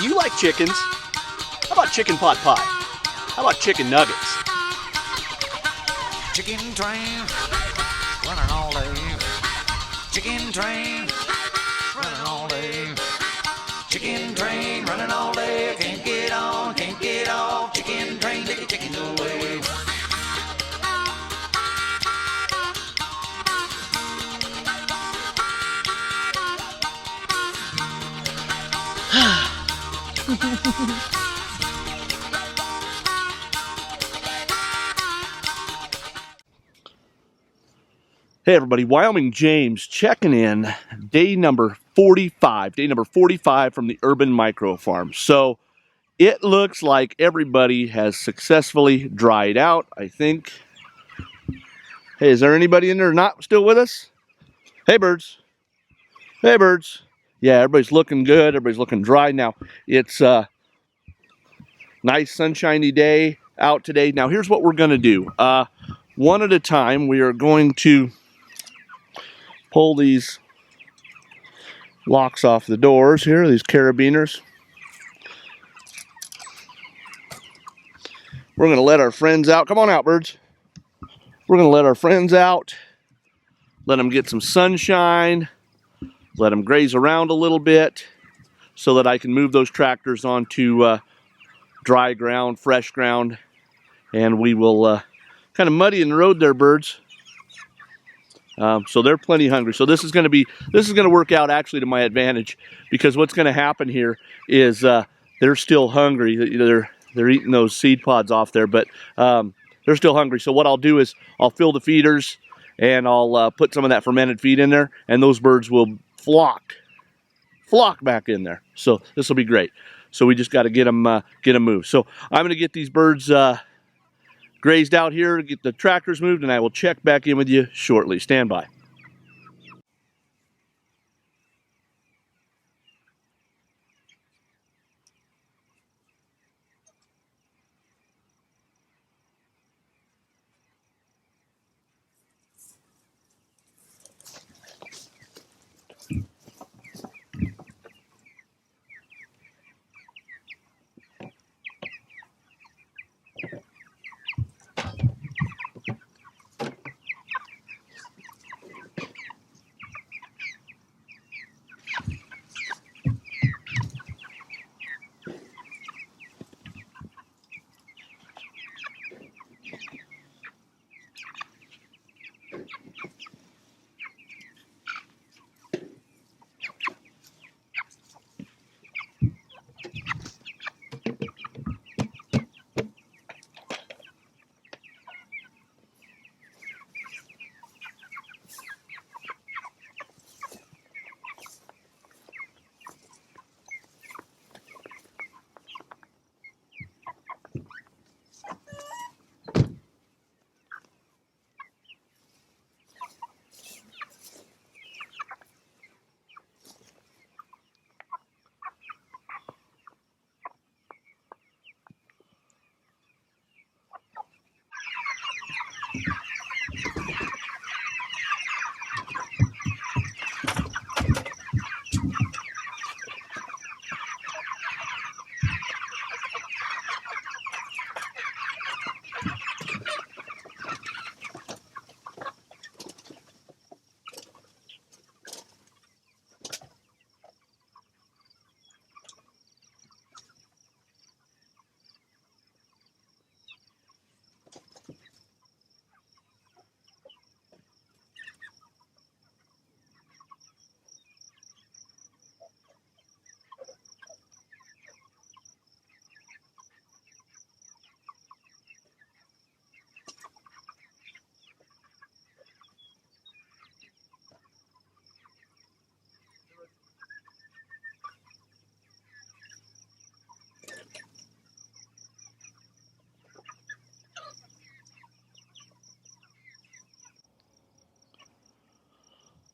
do you like chickens? How about chicken pot pie? How about chicken nuggets? Chicken train, running all day. Chicken train, running all day. Chicken train, running all day. Can't get on, can't get off. Chicken train, take the chickens away. Hey everybody, Wyoming James checking in, day number 45 from the Urban Micro Farm. So it looks like everybody has successfully dried out, I think. Hey, is there anybody in there not still with us? Hey birds. Hey birds. Yeah, everybody's looking good, everybody's looking dry now. It's a nice sunshiny day out today. Now here's what we're gonna do. One at a time, we are going to pull these locks off the doors here, these carabiners. We're going to let our friends out. Come on out, birds. We're going to let our friends out, let them get some sunshine, let them graze around a little bit so that I can move those tractors onto dry ground, fresh ground, and we will kind of muddy in the road there, birds. So they're plenty hungry. So this is going to work out actually to my advantage, because what's going to happen here is they're still hungry. They're eating those seed pods off there, but they're still hungry. So what I'll do is I'll fill the feeders and I'll put some of that fermented feed in there, and those birds will flock back in there. So this will be great. So we just got to get them moved. So I'm going to get these birds grazed out here, get the tractors moved, and I will check back in with you shortly. Stand by.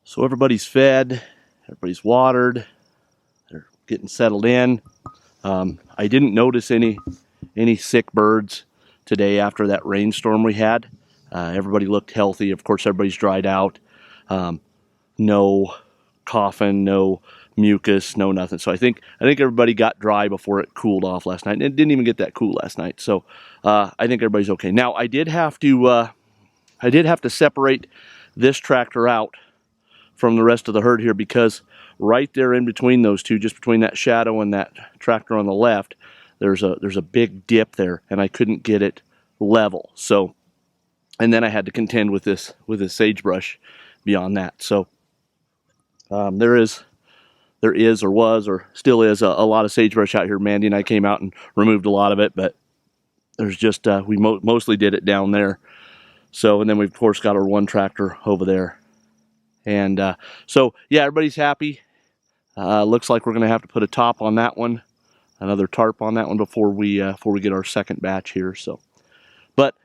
So everybody's fed, everybody's watered, they're getting settled in. I didn't notice any sick birds today after that rainstorm we had. Everybody looked healthy. Of course, everybody's dried out. No coughing, no mucus, no nothing. So I think everybody got dry before it cooled off last night. And it didn't even get that cool last night. So I think everybody's okay. Now I did have to separate this tractor out from the rest of the herd here, because right there in between those two, just between that shadow and that tractor on the left, there's a big dip there, and I couldn't get it level. So, and then I had to contend with this sagebrush beyond that. So there is or was or still is a lot of sagebrush out here. Mandy and I came out and removed a lot of it, but there's just we mostly did it down there. So, and then we've of course got our one tractor over there, and so yeah, everybody's happy. Looks like we're gonna have to put a top on that one, another tarp on that one before we get our second batch here. So, but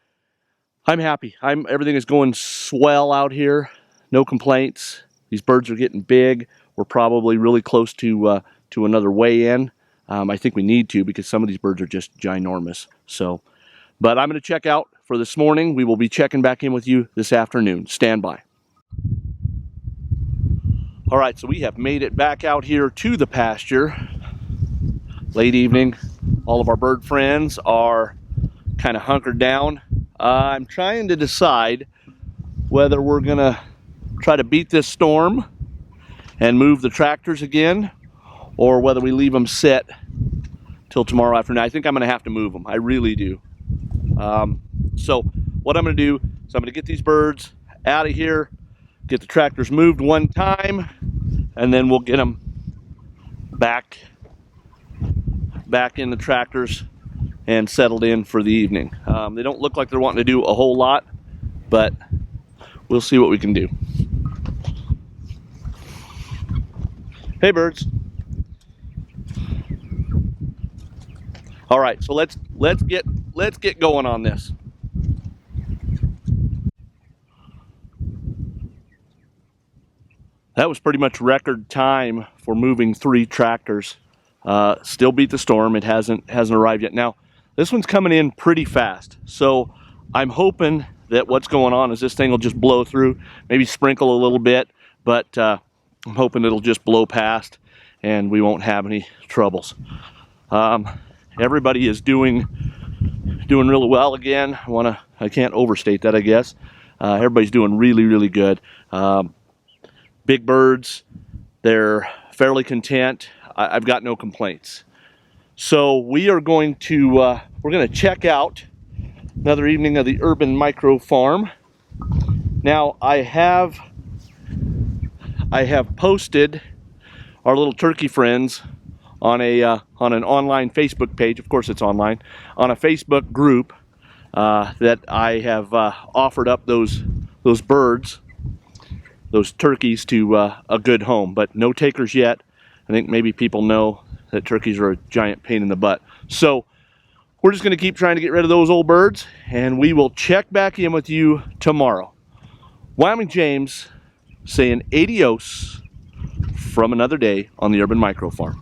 I'm happy. Everything is going swell out here. No complaints. These birds are getting big. We're probably really close to another weigh-in. I think we need to, because some of these birds are just ginormous. So, but I'm going to check out for this morning. We will be checking back in with you this afternoon. Stand by. All right, so we have made it back out here to the pasture. Late evening. All of our bird friends are kind of hunkered down. I'm trying to decide whether we're going to try to beat this storm and move the tractors again, or whether we leave them sit till tomorrow afternoon. I think I'm going to have to move them. I really do. So what I'm going to do is I'm going to get these birds out of here, get the tractors moved one time, and then we'll get them back in the tractors and settled in for the evening. They don't look like they're wanting to do a whole lot, but we'll see what we can do. Hey birds. All right, so let's get going on this. That was pretty much record time for moving 3 tractors. Still beat the storm. It hasn't arrived yet. Now, this one's coming in pretty fast, so I'm hoping that what's going on is this thing will just blow through, maybe sprinkle a little bit, but I'm hoping it'll just blow past and we won't have any troubles. Everybody is doing really well again. I can't overstate that, I guess. Everybody's doing really good. Big birds, they're fairly content. I've got no complaints. So we are going to check out another evening of the Urban Micro Farm. Now I have posted our little turkey friends on an online Facebook page. Of course it's online, on a Facebook group that I have offered up those birds, those turkeys, to a good home, but no takers yet. I think maybe people know that turkeys are a giant pain in the butt. So we're just going to keep trying to get rid of those old birds, and we will check back in with you tomorrow. Wyoming James saying adios from another day on the Urban Micro Farm.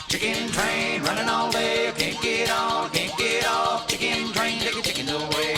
Chicken train running all day, can't get on, can't get off. Chicken train, take a chicken away.